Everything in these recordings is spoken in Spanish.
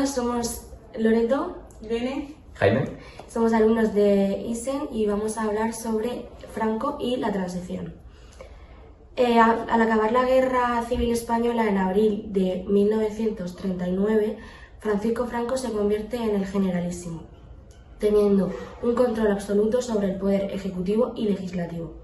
Hola, somos Loreto, Irene, Jaime. somos alumnos de ISEN y vamos a hablar sobre Franco y la transición. Al acabar la Guerra Civil Española en abril de 1939, Francisco Franco se convierte en el generalísimo, teniendo un control absoluto sobre el poder ejecutivo y legislativo.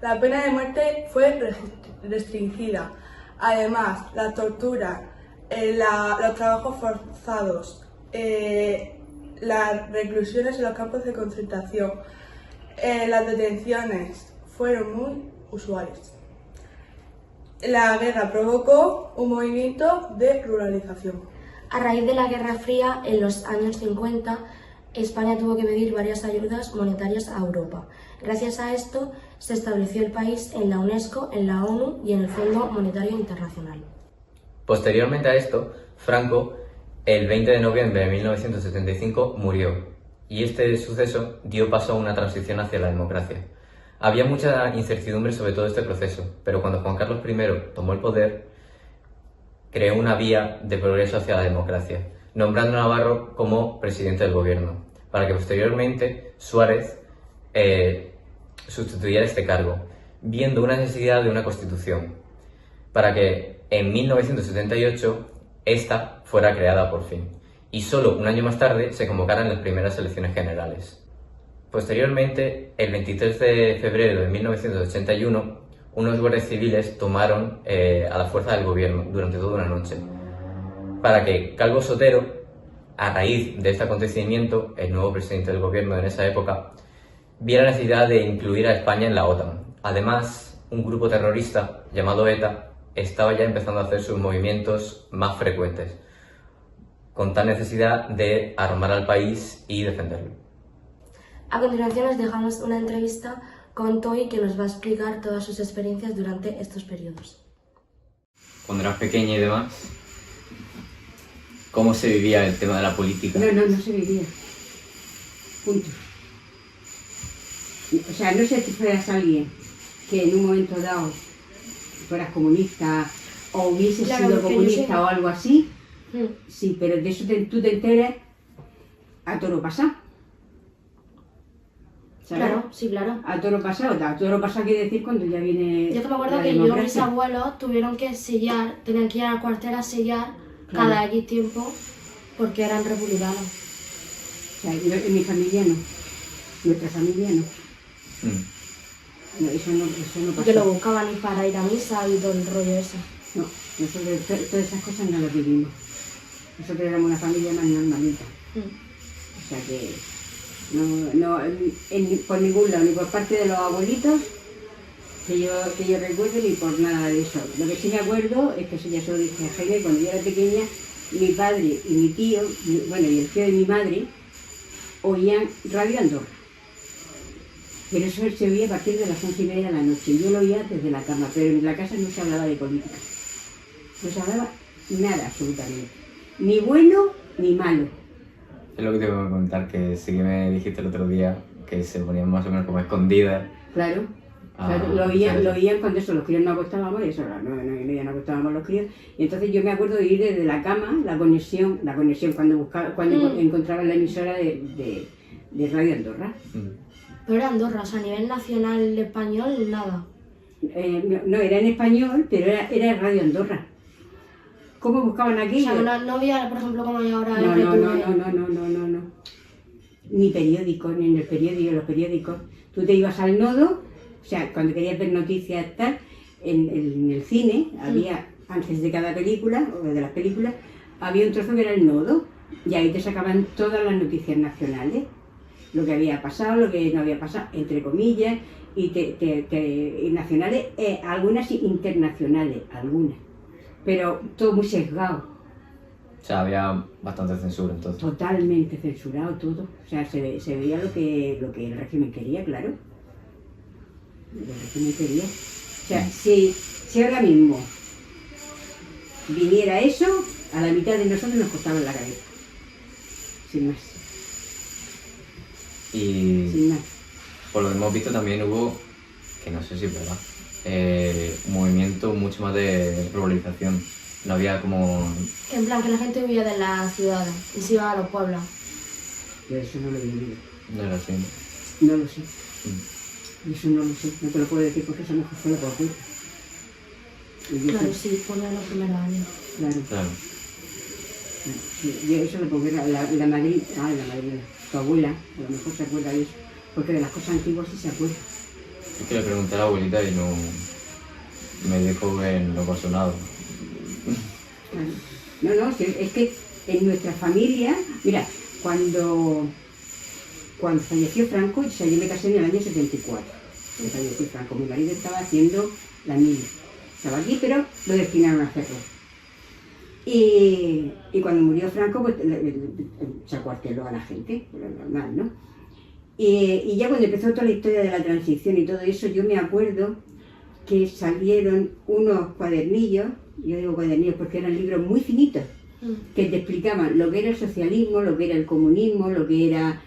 la pena de muerte fue restringida. Además, la tortura, los trabajos forzados, las reclusiones en los campos de concentración, las detenciones fueron muy usuales. La guerra provocó un movimiento de ruralización. A raíz de la Guerra Fría, en los años 50, España tuvo que pedir varias ayudas monetarias a Europa. Gracias a esto, se estableció el país en la UNESCO, en la ONU y en el Fondo Monetario Internacional. Posteriormente a esto, Franco, el 20 de noviembre de 1975, murió, y este suceso dio paso a una transición hacia la democracia. Había mucha incertidumbre sobre todo este proceso, pero cuando Juan Carlos I tomó el poder, creó una vía de progreso hacia la democracia, nombrando a Navarro como presidente del gobierno, para que posteriormente Suárez sustituyera este cargo, viendo una necesidad de una constitución, para que en 1978 esta fuera creada por fin, y solo un año más tarde se convocaran las primeras elecciones generales. Posteriormente, el 23 de febrero de 1981, unos guardias civiles tomaron a la fuerza del gobierno durante toda una noche, para que Calvo Sotero, a raíz de este acontecimiento, el nuevo presidente del gobierno en esa época, viera la necesidad de incluir a España en la OTAN. Además, un grupo terrorista llamado ETA estaba ya empezando a hacer sus movimientos más frecuentes, con tal necesidad de armar al país y defenderlo. A continuación os dejamos una entrevista con Toy, que nos va a explicar todas sus experiencias durante estos periodos. Cuando eras pequeña y demás, ¿cómo se vivía el tema de la política? No se vivía. Punto. O sea, no sé si fueras alguien que en un momento dado fueras comunista o hubieses sido comunista o algo así. Sí, pero de eso tú te enteras a toro pasado. ¿Sabes? Claro, sí, claro. A toro pasado quiere decir cuando ya viene. Yo que me acuerdo la que democracia. mis abuelos tuvieron que sellar, tenían que ir al cuartel a sellar cada X tiempo porque eran republicanos. O sea, en mi familia no. Nuestra familia no. No, eso no pasó. Que lo buscaban y para ir a misa y todo el rollo ese. No, nosotros todas esas cosas no las vivimos. Nosotros éramos una familia más normalita. O sea que por ningún lado, ni por parte de los abuelitos, que yo recuerdo, ni por nada de eso. Lo que sí me acuerdo es que eso ya se lo dije a Jaime, cuando yo era pequeña, mi padre y mi tío, y el tío de mi madre, oían Radio Andorra. Pero eso se oía a partir de las 11:30 de la noche. Yo lo oía desde la cama, pero en la casa no se hablaba de política. No se hablaba nada, absolutamente. Ni bueno ni malo. Es lo que te voy a contar, que sí que me dijiste el otro día que se ponían más o menos como escondidas. Claro. Lo oían cuando eso, los críos no acostábamos, y eso a las 9:30 no acostábamos los críos. Y entonces yo me acuerdo de ir desde la cama, la conexión cuando encontraba la emisora de Radio Andorra. Pero era Andorra, o sea, a nivel nacional español, nada. No, era en español, pero era Radio Andorra. ¿Cómo buscaban aquí? O sea, no había, por ejemplo, como hay ahora No. RTV. Ni periódicos, ni en el periódico, los periódicos. Tú te ibas al nodo, o sea, cuando querías ver noticias tal, en el cine había, antes de cada película, o de las películas, había un trozo que era el nodo, y ahí te sacaban todas las noticias nacionales. Lo que había pasado, lo que no había pasado, entre comillas, y nacionales, algunas internacionales, algunas. Pero todo muy sesgado. O sea, había bastante censura entonces. Totalmente censurado todo. O sea, se veía lo que el régimen quería, claro. Lo que el régimen quería. O sea, si ahora mismo viniera eso, a la mitad de nosotros nos costaba la cabeza. Sin más. Y Sin más. por lo que hemos visto también hubo, que no sé si es verdad, un movimiento mucho más de globalización. No había como... En plan, que la gente huía de las ciudades y se iba a los pueblos. Yo eso no lo he vivido. No era así. No lo sé. Eso no lo sé. No te lo puedo decir porque eso no fue lo que ocurre. Y yo Claro, sé- sí, poner los primeros años. Claro. Claro. Sí, yo eso lo puedo ver. La madrina, tu abuela, a lo mejor se acuerda de eso. Porque de las cosas antiguas sí se acuerda. Es que le pregunté a la abuelita y no... Me dijo que no pasó nada. Claro. No, sí, es que en nuestra familia, mira, cuando falleció Franco, o sea, yo me casé en el año 74. Cuando falleció Franco, mi marido estaba haciendo la mili. Estaba aquí, pero lo destinaron a hacerlo. Y cuando murió Franco, pues se acuarteló a la gente, lo normal, ¿no? Y ya cuando empezó toda la historia de la transición y todo eso, yo me acuerdo que salieron unos cuadernillos, yo digo cuadernillos porque eran libros muy finitos, que te explicaban lo que era el socialismo, lo que era el comunismo, lo que era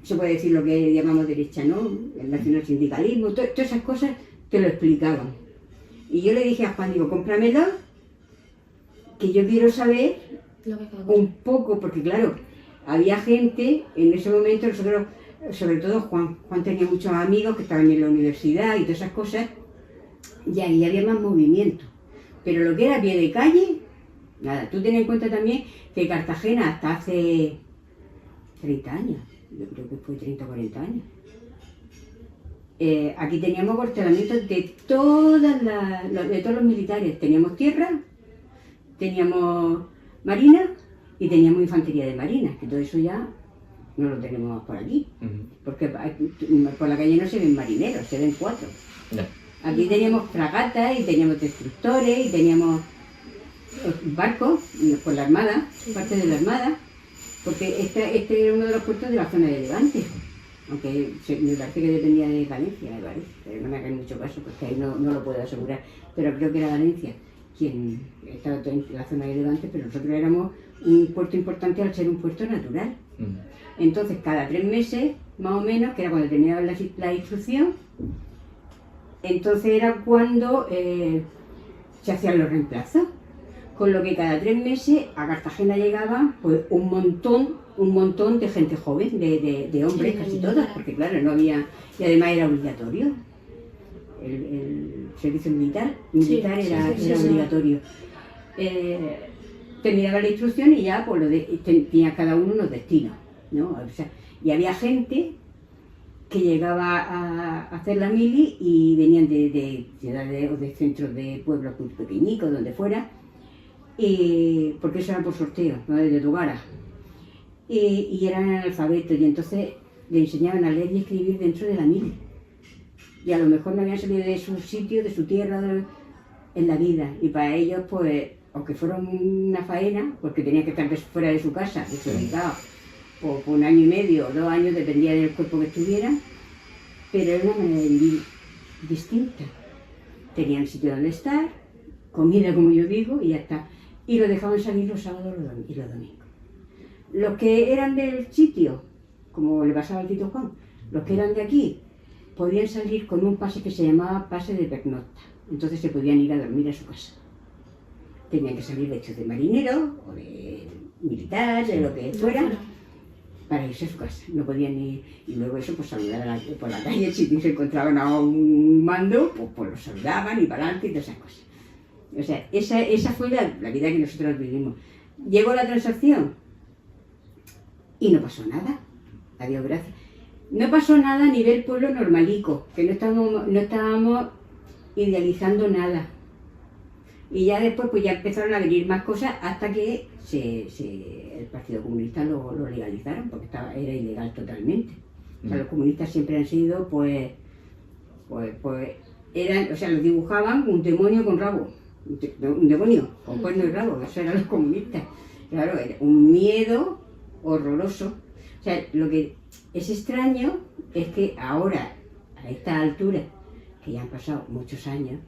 se puede decir lo que llamamos derecha, ¿no? El nacionalsindicalismo, todas esas cosas te lo explicaban. Y yo le dije a Juan, digo, cómpramelo, que yo quiero saber Lo que un poco, porque claro, había gente, en ese momento nosotros, sobre todo Juan tenía muchos amigos que estaban en la universidad y todas esas cosas, y ahí había más movimiento. Pero lo que era a pie de calle, nada. Tú ten en cuenta también que Cartagena hasta hace 30 años, yo creo que fue 30 o 40 años, aquí teníamos acuartelamientos de todos los militares. Teníamos tierra, teníamos marina y teníamos infantería de marina, que todo eso ya no lo tenemos por aquí, porque por la calle no se ven marineros, se ven 4. Ya. Aquí teníamos fragatas y teníamos destructores y teníamos barcos por la armada, parte de la armada, porque este era uno de los puertos de la zona de Levante, aunque me parece que dependía de Valencia, me parece, pero no me hagan mucho caso porque ahí no lo puedo asegurar, pero creo que era Valencia quien estaba en la zona de Levante, pero nosotros éramos un puerto importante al ser un puerto natural. Entonces cada 3 meses, más o menos, que era cuando terminaba la instrucción, entonces era cuando se hacían los reemplazos, con lo que cada 3 meses a Cartagena llegaba pues un montón de gente joven, de hombres, Sí, casi de todas, militar. porque claro, no había, y además era obligatorio, el servicio militar Sí, era obligatorio. Terminaba la instrucción y ya pues tenía cada uno unos destinos, ¿no? O sea, y había gente que llegaba a hacer la mili y venían de ciudades o de centros de pueblos muy pequeñicos, donde fuera, porque eso era por sorteo, no desde tu gara. Y eran analfabetos y entonces le enseñaban a leer y escribir dentro de la mili. Y a lo mejor no habían salido de su sitio, de su tierra, en la vida. Y para ellos, pues, aunque fuera una faena, porque tenían que estar fuera de su casa, desubicados, o por 1 año y medio o 2 años, dependía del cuerpo que estuvieran, pero era una manera de vivir distinta. Tenían sitio donde estar, comida, como yo digo, y ya está. Y lo dejaban salir los sábados y los domingos. Los que eran del sitio, como le pasaba al Tito Juan, los que eran de aquí, podían salir con un pase que se llamaba pase de pernocta. Entonces se podían ir a dormir a su casa. Tenían que salir vestidos de marinero o de militar, de lo que fuera, para irse a su casa. No podían ir, y luego eso, pues saludar por la calle, si se encontraban a un mando, pues los saludaban y para adelante y todas esas cosas. O sea, esa fue la vida que nosotros vivimos. Llegó la transacción y no pasó nada. Adiós, gracias. No pasó nada a nivel pueblo normalico, que no estábamos idealizando nada. Y ya después pues ya empezaron a venir más cosas hasta que el Partido Comunista lo legalizaron, porque era ilegal totalmente. O sea, los comunistas siempre han sido, pues eran, o sea, los dibujaban un demonio con rabo, un demonio con cuerno y rabo, eso eran los comunistas. Claro, era un miedo horroroso. O sea, lo que es extraño es que ahora, a esta altura, que ya han pasado muchos años,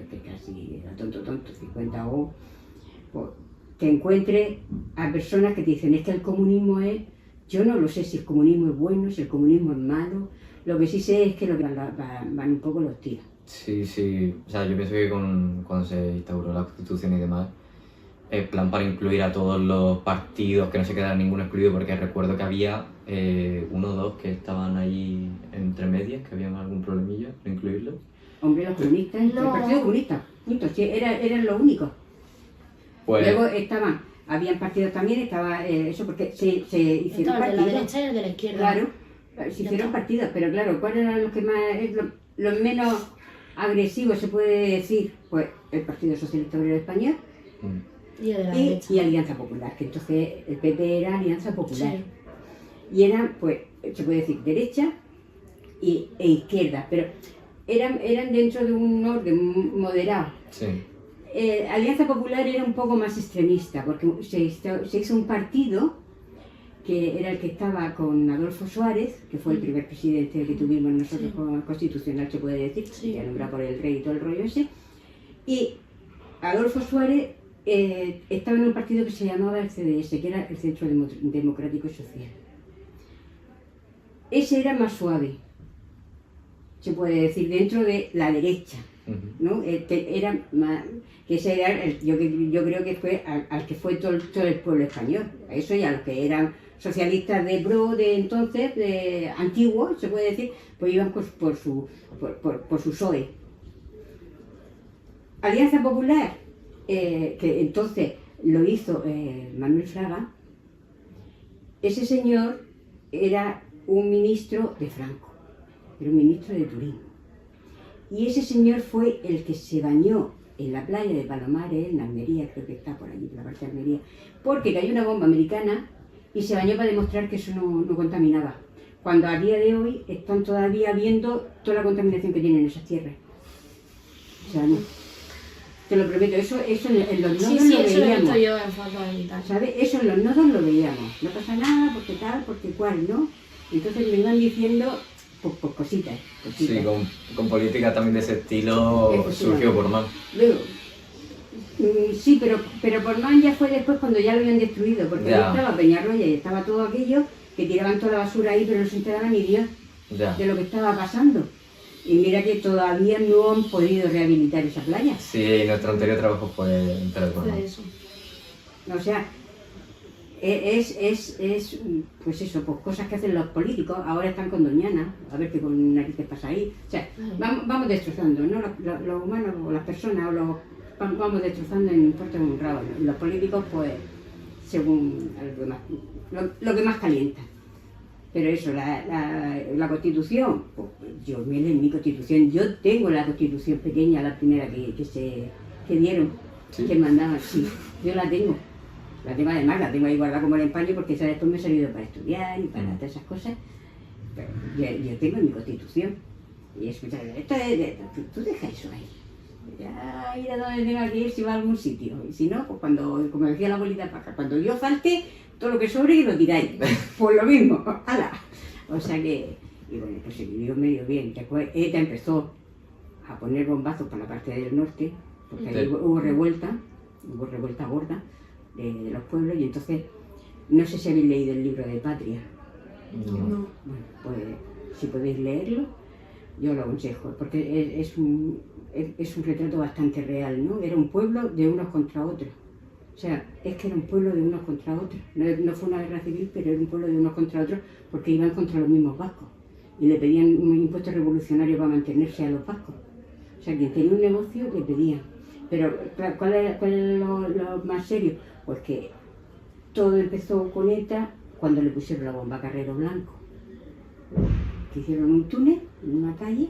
que casi era tonto, 50 o, pues, te encuentres a personas que te dicen, es que el comunismo es, yo no lo sé si el comunismo es bueno, si el comunismo es malo, lo que sí sé es que van un poco los tiros. Sí, sí. O sea, yo pienso que cuando se instauró la Constitución y demás, el plan para incluir a todos los partidos, que no se quedara ninguno excluido, porque recuerdo que había uno o dos que estaban ahí entre medias, que habían algún problemilla, no incluirlos. Hombre, los comunistas, el No. Partido Comunista, punto, sí, eran los únicos. Pues, Luego habían partidos también, estaba eso, porque se hicieron Estaba el de la partidos. derecha y el de la izquierda. Claro, se Ya hicieron está. partidos, pero claro, ¿cuáles eran los que más, los menos agresivos se puede decir? Pues el Partido Socialista Obrero Español Y el de la y derecha. Alianza Popular, que entonces el PP era Alianza Popular. Sí. Y eran, pues, se puede decir derecha e izquierda, pero eran dentro de un orden moderado. sí. Alianza Popular era un poco más extremista, porque se hizo un partido que era el que estaba con Adolfo Suárez, que fue el primer presidente que tuvimos nosotros, Sí. constitucional se puede decir, Sí. ya nombrado por el rey y todo el rollo ese. Y Adolfo Suárez estaba en un partido que se llamaba el CDS, que era el Centro Democrático y Social. Ese era más suave, se puede decir, dentro de la derecha, ¿no? Era más, que ese era yo creo que fue al que fue todo el pueblo español, a eso y a los que eran socialistas de pro de entonces, de antiguos, se puede decir, pues iban por su PSOE. Alianza Popular, que entonces lo hizo Manuel Fraga, ese señor era un ministro de Franco, era un ministro de turismo. Y ese señor fue el que se bañó en la playa de Palomares, en Almería, creo que está por allí, por la parte de Almería, porque cayó una bomba americana y se bañó para demostrar que eso no contaminaba. Cuando a día de hoy están todavía viendo toda la contaminación que tienen esas tierras. O sea, no. Te lo prometo, eso en los nodos Sí, lo eso lo he veíamos. visto yo en fotos y tal. ¿Sabes? Eso en los nodos lo veíamos. No pasa nada, porque tal, porque cual, ¿no? Entonces me iban diciendo pues cositas. Sí, con política también de ese estilo Efectivamente. surgió por más. Luego, sí, pero por más ya fue después cuando ya lo habían destruido, porque Ya. ahí estaba Peñarroya y estaba todo aquello, que tiraban toda la basura ahí, pero no se enteraba ni Dios Ya. de lo que estaba pasando. Y mira que todavía no han podido rehabilitar esa playa. Sí, nuestro anterior trabajo fue en Teleforma. Fue eso. O sea, es pues eso, pues cosas que hacen los políticos. Ahora están con Doñana, a ver qué con narices pasa ahí. O sea, vamos destrozando, ¿no? Los humanos, o las personas, vamos destrozando en importa un rabo. ¿No? Y los políticos, pues, según lo que más calienta. Pero eso, la Constitución, pues, yo me leí mi Constitución, yo tengo la Constitución pequeña, la primera que dieron, ¿Sí? que mandaban, sí, yo la tengo. La tengo además, la tengo ahí guardada como en el paño porque esa después me ha servido para estudiar y para todas esas cosas. Pero yo tengo en mi Constitución. Y escuchar, tú deja eso ahí. Ya ir a donde tenga que ir si va a algún sitio. Y si no, pues como decía la abuelita Paca, cuando yo falte, todo lo que sobre y lo tiráis. Pues lo mismo, ¡hala! O sea que, y bueno, pues se vivió medio bien. Después ETA empezó a poner bombazos para la parte del norte, porque ahí Sí. hubo revuelta gorda de los pueblos, y entonces, no sé si habéis leído el libro de Patria. No. No. Bueno, pues si podéis leerlo, yo lo aconsejo, porque es un retrato bastante real, ¿no? Era un pueblo de unos contra otros. O sea, es que era un pueblo de unos contra otros. No fue una guerra civil, pero era un pueblo de unos contra otros porque iban contra los mismos vascos. Y le pedían un impuesto revolucionario para mantenerse a los vascos. O sea, quien tenía un negocio le pedían. Pero, ¿cuál es lo más serio? Pues que todo empezó con ETA cuando le pusieron la bomba a Carrero Blanco. Que hicieron un túnel en una calle,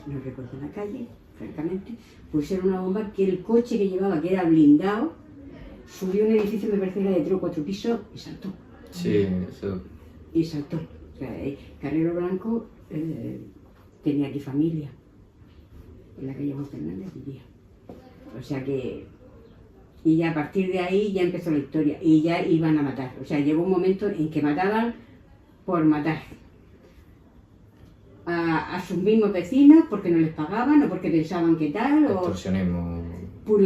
no recuerdo la calle, francamente, pusieron una bomba que el coche que llevaba, que era blindado, subió a un edificio, me parece que era de 3 o 4 pisos, y saltó. Sí, eso. Y saltó. O sea, Carrero Blanco tenía aquí familia, en la calle Juan Fernández vivía. O sea que, y ya a partir de ahí ya empezó la historia, y ya iban a matar. O sea, llegó un momento en que mataban por matar. A sus mismos vecinos porque no les pagaban o porque pensaban que tal, o Extorsionismo. puro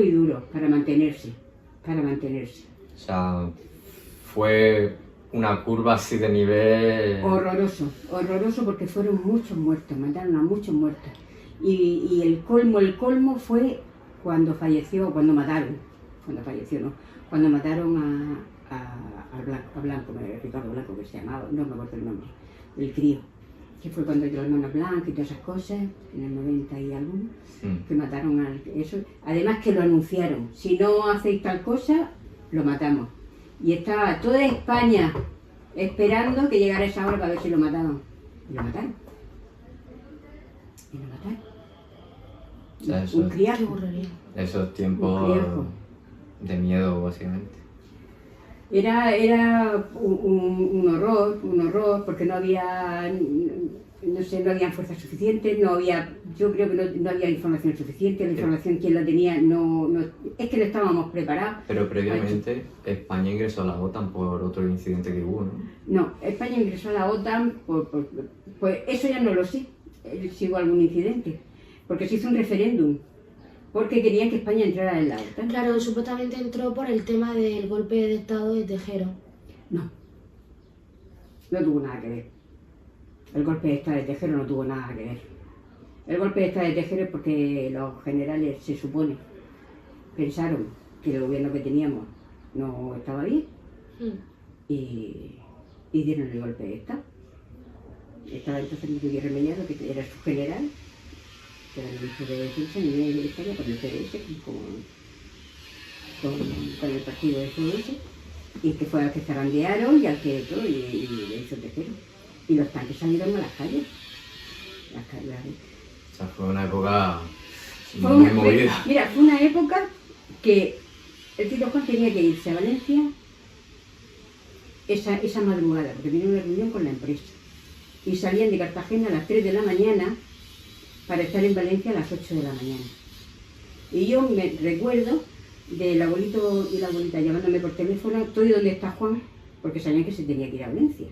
y duro, para mantenerse. O sea, fue una curva así de nivel. Horroroso porque fueron muchos muertos, mataron a muchos muertos. Y el colmo fue cuando falleció, cuando mataron, cuando mataron a Blanco, Ricardo Blanco, que se llamaba, no me acuerdo el nombre, el crío, que fue cuando la hermana Blanca y todas esas cosas, en el 90 y algo, que mataron a eso. Además que lo anunciaron, si no hacéis tal cosa, lo matamos. Y estaba toda España esperando que llegara esa hora para ver si lo mataban. Y lo mataron. O sea, Un criajo. Esos tiempos de miedo, básicamente. Era un horror, porque no había, no sé, no había fuerzas suficientes, yo creo que no había información suficiente, la información quien la tenía es que no estábamos preparados. Pero previamente España ingresó a la OTAN por otro incidente que hubo, ¿no? No, España ingresó a la OTAN pues eso ya no lo sé, si hubo algún incidente, porque se hizo un referéndum, porque querían que España entrara en la OTAN. Claro, supuestamente entró por el tema del golpe de Estado de Tejero. No tuvo nada que ver. El golpe de Estado de Tejero no tuvo nada que ver. El golpe de Estado de Tejero es porque los generales, se supone, pensaron que el gobierno que teníamos no estaba bien y dieron el golpe de Estado. Estaba entonces Miguel Remellado, que era su general, que era el ministro de Defensa en medio de España, con el PDS, con el partido de FDS, y que fue al que zarandearon y al que todo, y le hizo Tejero. Y los tanques salieron a las calles. O sea, fue una época muy movida. Mira, fue una época que el Tito Juan tenía que irse a Valencia esa madrugada, porque tenía una reunión con la empresa. Y salían de Cartagena a las 3 de la mañana para estar en Valencia a las 8 de la mañana. Y yo me recuerdo del abuelito y la abuelita llamándome por teléfono, ¿estoy dónde está Juan? Porque sabían que se tenía que ir a Valencia.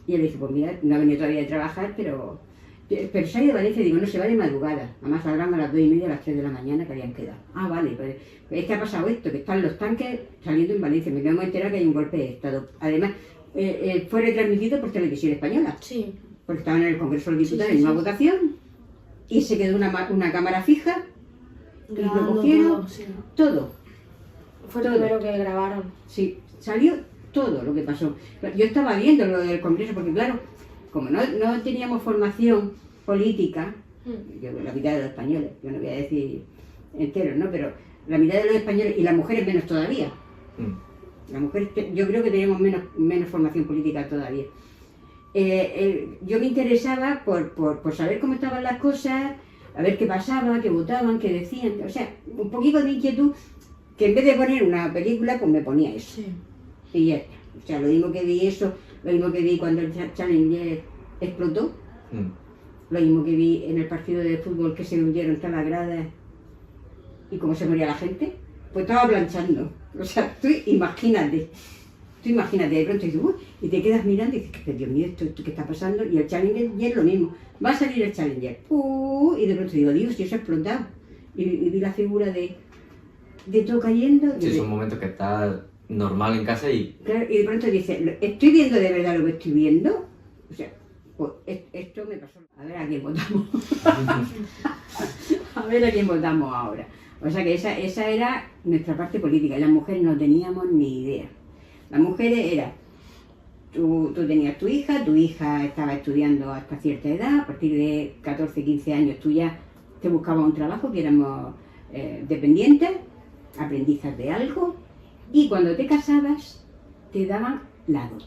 Y él le dije, pues mira, no ha venido todavía de trabajar, pero se ha ido a Valencia. Digo, no, se va de madrugada. Además saldrán a las 2:30, a las 3 de la mañana que habían quedado. Ah, vale, pues es que ha pasado esto, que están los tanques saliendo en Valencia. Me hemos enterado que hay un golpe de Estado. Además, fue retransmitido por Televisión Española. Sí. Porque estaban en el Congreso de los Diputados en una votación y se quedó una cámara fija y lo cogieron todo. Fue el primero que grabaron. Sí, salió todo lo que pasó. Yo estaba viendo lo del Congreso porque claro, como no teníamos formación política, la mitad de los españoles, yo no voy a decir enteros, ¿no? Pero la mitad de los españoles y las mujeres menos todavía. Las mujeres, yo creo que teníamos menos formación política todavía. Yo me interesaba por saber cómo estaban las cosas, a ver qué pasaba, qué votaban, qué decían, o sea, un poquito de inquietud, que en vez de poner una película, pues me ponía eso. Sí. Y ya está. O sea, lo mismo que vi eso, lo mismo que vi cuando el Challenger explotó, lo mismo que vi en el partido de fútbol que se hundieron todas las gradas y cómo se moría la gente, pues estaba planchando. O sea, tú imagínate, de pronto dices, y te quedas mirando y dices, Dios mío, ¿esto qué está pasando? Y el Challenger y es lo mismo, va a salir el Challenger, y de pronto digo, Dios, y eso ha explotado. Y vi la figura de todo cayendo. Sí, son momentos que estás normal en casa y... Claro, y de pronto dice, ¿estoy viendo de verdad lo que estoy viendo? O sea, pues esto me pasó. A ver a quién votamos. A ver a quién votamos ahora. O sea que esa era nuestra parte política. Y las mujeres no teníamos ni idea. Las mujeres era, tú tenías tu hija estaba estudiando hasta cierta edad, a partir de 14, 15 años tú ya te buscabas un trabajo, que éramos dependientes, aprendizas de algo, y cuando te casabas te daban la dote.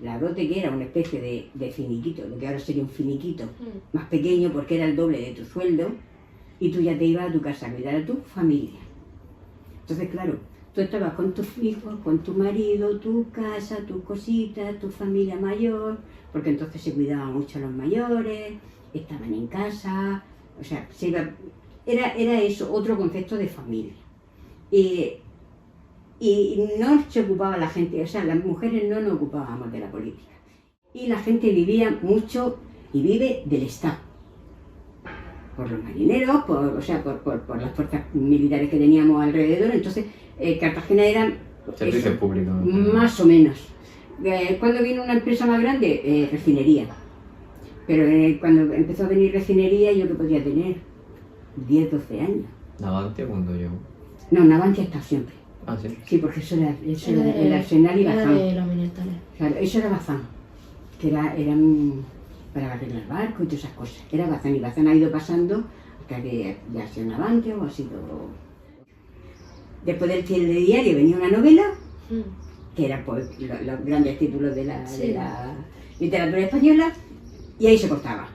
La dote, que era una especie de finiquito, lo que ahora sería un finiquito más pequeño porque era el doble de tu sueldo, y tú ya te ibas a tu casa a cuidar a tu familia. Entonces, claro, tú estabas con tus hijos, con tu marido, tu casa, tus cositas, tu familia mayor, porque entonces se cuidaban mucho a los mayores, estaban en casa, o sea, era eso, otro concepto de familia. Y no se ocupaba la gente, o sea, las mujeres no nos ocupábamos de la política. Y la gente vivía mucho y vive del Estado. Por los marineros, por las fuerzas militares que teníamos alrededor. Entonces, Cartagena era... Servicio público. Más o menos. Cuando vino una empresa más grande, refinería. Pero cuando empezó a venir refinería, yo que podía tener 10, 12 años. Navantia cuando yo. No, Navantia está siempre. Ah, sí. Sí, porque eso era el Arsenal y Era Bazán. de los Minerales. Claro, eso era Bazán, que eran para arreglar barcos y todas esas cosas. Era Bazán y Bazán ha ido pasando hasta que ya ha sido Navantia o ha sido... Después del telediario venía una novela, que eran pues, los grandes títulos de la literatura española, y ahí se cortaba.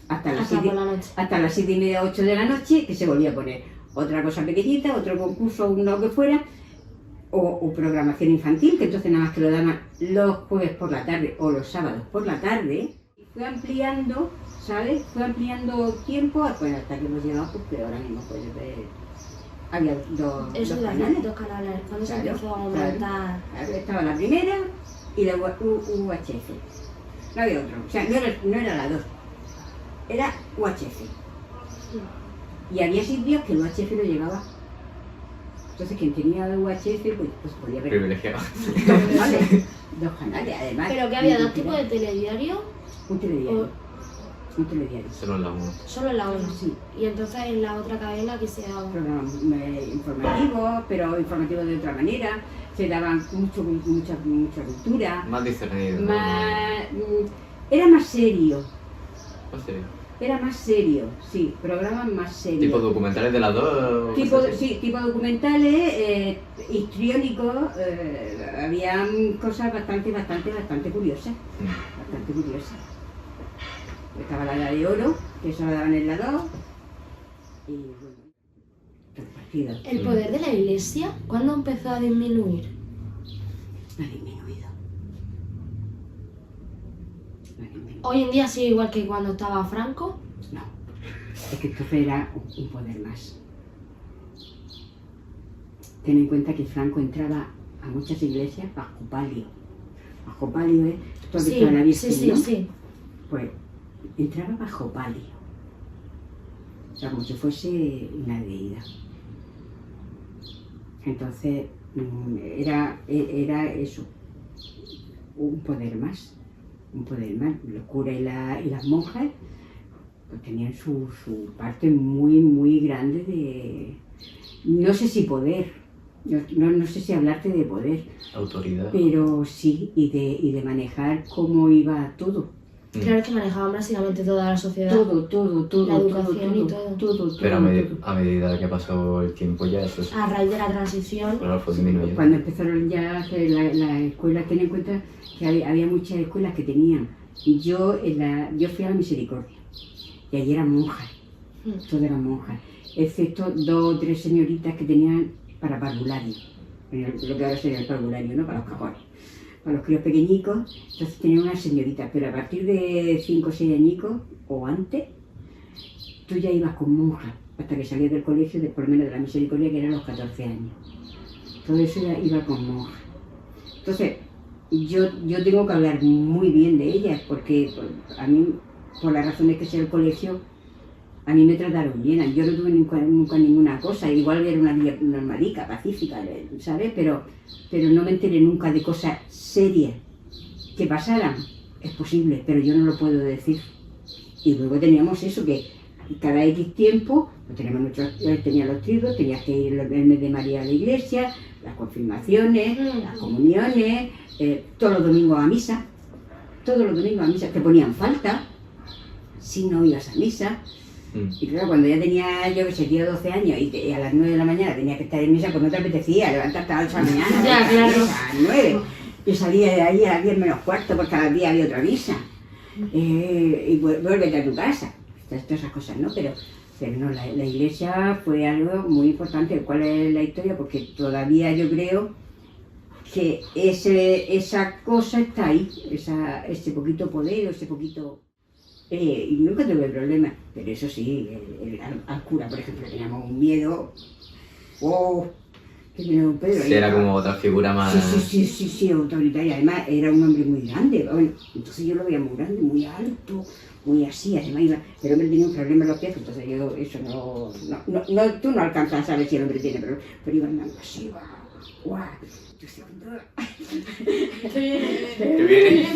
Hasta las Hasta por la noche. hasta las 7:30, 8 de la noche, que se volvía a poner otra cosa pequeñita, otro concurso, uno que fuera, o programación infantil, que entonces nada más que lo daban los jueves por la tarde o los sábados por la tarde. Fue ampliando, ¿sabes? Fue ampliando tiempo, pues hasta que hemos llegado, pues que ahora mismo puedes ver. Había dos canales. Dos canales. Cuando se Claro, empezó a claro. aumentar. Estaba la primera y la UHF. No había otro, o sea, no era la 2, era UHF. Y había sitios que el UHF no llegaba. Entonces quien tenía UHF pues podía ver Privilegiado. dos canales, además. Pero que había dos tipos de telediario, Un telediario. Un telediario. Solo en la 1. solo en la una. Sí. Y entonces en la otra cadena que sea Programas informativos, pero informativos de otra manera. Se daban mucha cultura. Más discernido. ¿no? Era más serio. ¿En serio? Era más serio, sí, programas más serios. ¿Tipo documentales de las dos? Tipo documentales, histriónicos, habían cosas bastante curiosas. Bastante curiosas. Estaba la Edad de Oro, que eso lo daban en la 2. Y bueno, los partidos. el poder de la iglesia. ¿Cuándo empezó a disminuir? No ha disminuido. Hoy en día sigue igual que cuando estaba Franco. No, es que entonces era un poder más. Ten en cuenta que Franco entraba a muchas iglesias bajo palio. Bajo palio es, tú has visto a la Virgen, ¿no? sí. Pues entraba bajo palio. O sea, como si fuese una deidad. Entonces era eso, un poder más. Los curas y las monjas pues tenían su parte muy grande de, no sé si poder, no sé si hablarte de poder, Autoridad. pero sí, y de manejar cómo iba todo. Claro que manejaban básicamente toda la sociedad. Todo. La educación y todo. Pero a medida que pasó el tiempo ya eso es... A raíz de la transición. Claro, fue disminuyendo. Cuando empezaron ya a hacer la escuela, ten en cuenta que había muchas escuelas que tenían. Yo fui a la Misericordia y allí eran monjas, todas eran monjas, excepto 2 o 3 señoritas que tenían para parvulario, lo que ahora sería el parvulario, ¿no? Para los cajones, para los críos pequeñicos. Entonces tenían unas señoritas, pero a partir de 5 o 6 añicos o antes, tú ya ibas con monjas hasta que salías del colegio, por lo menos de la Misericordia, que eran los 14 años. Todo eso ya iba con monjas. Entonces, yo tengo que hablar muy bien de ellas, porque a mí, por las razones que sea el colegio, a mí me trataron bien. Yo no tuve nunca ninguna cosa, igual era una vida normalica, pacífica, ¿sabes? Pero no me enteré nunca de cosas serias que pasaran. Es posible, pero yo no lo puedo decir. Y luego teníamos eso, que cada X tiempo, pues tenía los tridos, tenías que ir el mes de María a la iglesia, las confirmaciones, las comuniones, todos los domingos a misa, te ponían falta si no ibas a misa. Y claro, cuando ya tenía, yo que sé, 12 años y a las 9 de la mañana tenía que estar en misa, pues no te apetecía levantarte a las 8 de la mañana, Ya, claro. a las 9. Yo salía de ahí a las 10 menos cuarto porque cada día había otra misa. Y vuélvete a tu casa. Todas esas cosas, ¿no? Pero no, la iglesia fue algo muy importante. ¿Cuál es la historia? Porque todavía yo creo que esa cosa está ahí, ese poquito poder, ese poquito... y nunca tuve problemas, pero eso sí, al cura, por ejemplo, teníamos un miedo. ¡Oh! Que tenía un Pedro ahí. Era como otra figura más... Sí, autoritaria. Además, era un hombre muy grande. Bueno, entonces yo lo veía muy grande, muy alto, muy así. Además, pero el hombre tenía un problema en los pies, entonces yo eso no tú no alcanzas a saber si el hombre tiene problemas, pero iba andando así, guau. Yo sé cuando... Que viene.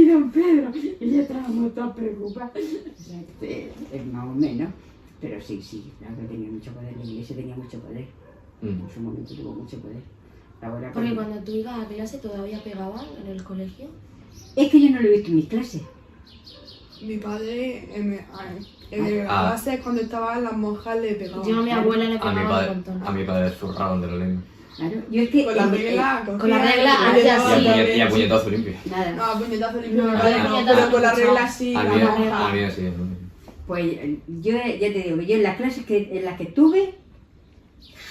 y don Pedro. Y ya estábamos todos preocupados. O sea, más o menos. Pero sí, claro que tenía mucho poder. La iglesia tenía mucho poder. En su momento tuvo mucho poder. Ahora, Porque cuando tú ibas a clase todavía pegaban en el colegio. es que yo no lo he visto en mis clases. Mi padre en la clase cuando estaban las monjas le pegaban. Yo a mi abuela le A pegaba un montón. mi padre zurraban de la lengua. Claro, yo es que... Con la regla, con la regla cogía, hacía le así. daban Y a puñetazo limpio. Nada. No, puñetazo limpio, No, no, puñetazo pero con la limpio. regla sí. A la mí, monja. a mí sí. Pues yo ya te digo, yo en las clases en las que estuve,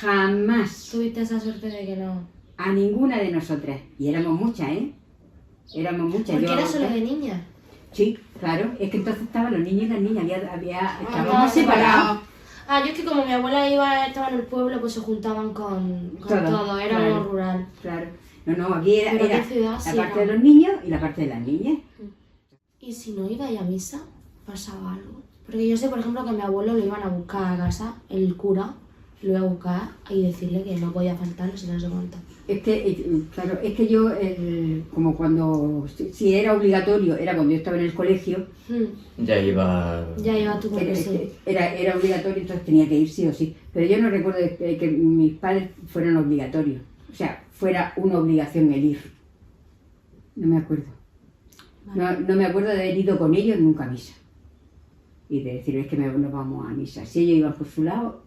jamás Tuviste esa suerte de que no. a ninguna de nosotras, y éramos muchas, éramos muchas. Porque yo- era solo de niñas. Sí, claro, es que entonces estaban los niños y las niñas, estábamos estaban separados. Ah, yo es que como mi abuela estaba en el pueblo, pues se juntaban con Todo, todo, era claro. muy rural. Claro, no, aquí era, Pero era qué ciudad, la sí, parte era. de los niños y la parte de las niñas. Y si no iba a misa, pasaba algo. Porque yo sé, por ejemplo, que a mi abuelo lo iban a buscar a casa, el cura lo iba a buscar y decirle que no podía faltar, no sé cuánto. Es que, claro, es que yo, como cuando, si era obligatorio, era cuando yo estaba en el colegio, Ya iba. Ya iba tú porque sí. era obligatorio, entonces tenía que ir sí o sí. Pero yo no recuerdo que mis padres fueran obligatorios, o sea, fuera una obligación el ir. No me acuerdo. No me acuerdo de haber ido con ellos nunca a misa. Y de decir, es que nos vamos a misa. Si ellos iban por su lado,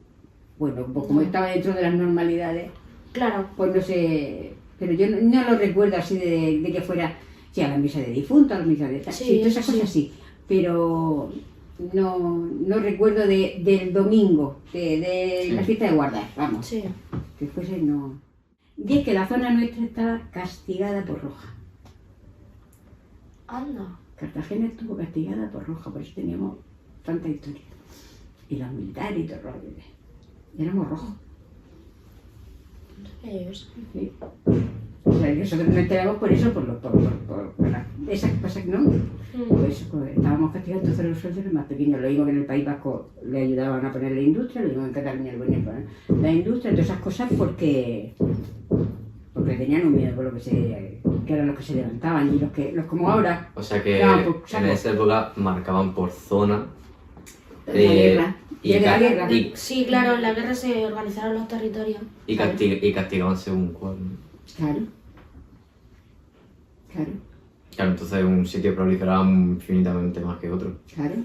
bueno, pues como estaba dentro de las normalidades, Claro. pues no sé, pero yo no lo recuerdo así de que fuera, sí, a la misa de difuntos, a la misa de tal, Sí, sí, todas esas sí. cosas sí, pero no recuerdo del domingo, de la fiesta de guardar, vamos, Sí. que fuese no. Y es que la zona nuestra estaba castigada por roja. Anda. Cartagena estuvo castigada por roja, por eso teníamos tanta historia. Y los militares y todo el rollo. Éramos rojos. Ellos. Sí. O sea, nosotros nos enteramos por eso, por esas cosas, ¿no? Por eso pues, estábamos castigados, entonces los sueldos eran más pequeños. Lo mismo que en el País Vasco le ayudaban a poner la industria, lo mismo en Cataluña le ponían la industria, todas esas cosas porque tenían un miedo por lo que eran los que se levantaban y los como ahora. O sea que No, pues, en esa época marcaban por zona. La guerra. y Desde la ca- guerra. y- Sí, claro, en la guerra se organizaron los territorios. y castigaban según cuál. Claro. Claro. Claro, entonces un sitio proliferaba infinitamente más que otro. Claro.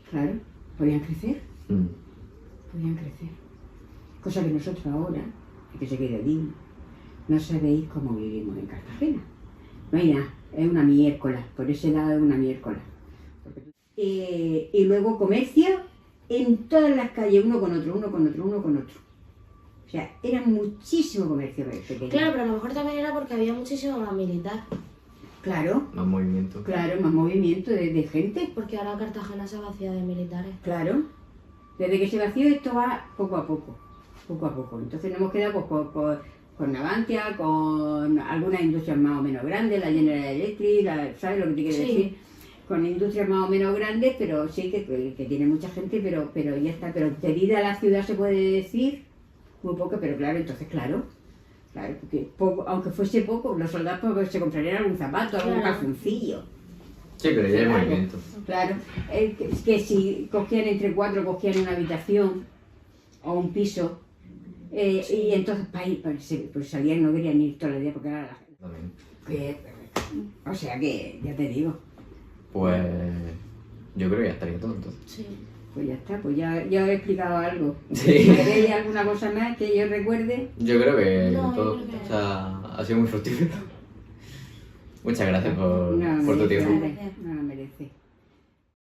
Claro. Podían crecer. Mm. Podían crecer. Cosa que nosotros ahora, y que se quede digno, no sabéis cómo vivimos en Cartagena. No hay nada, es una miércoles, por ese lado es una miércoles. Y luego comercio en todas las calles, uno con otro, uno con otro, uno con otro. O sea, era muchísimo comercio pequeño. Claro, pero a lo mejor también era porque había muchísimo más militar. Claro, Más movimiento. claro, más movimiento de gente. Porque ahora Cartagena se vacía de militares. Claro. Desde que se vació esto va poco a poco, poco a poco. Entonces nos hemos quedado pues, con Navantia, con algunas industrias más o menos grandes, la General Electric, ¿sabes lo que te quiero Sí. decir? Con industrias más o menos grandes, pero sí que tiene mucha gente, pero ya está. Pero de vida a la ciudad se puede decir muy poco, pero claro, entonces claro, porque aunque fuese poco, los soldados pues, se comprarían algún zapato, algún Claro. calzoncillo. Sí, pero ya hay Claro. movimiento. Claro, es que si cogían entre cuatro, cogían una habitación o un piso, y entonces pues salían, no querían ir todos los días porque era la gente. También. O sea que, ya te digo, Pues yo creo que ya estaría todo entonces. Sí. pues ya está, pues ya he explicado algo. Sí. ¿Queréis alguna cosa más que yo recuerde? Yo creo que No, yo todo. creo que- O sea, ha sido muy fructífero. Muchas gracias por tu merece, tiempo. No lo merece.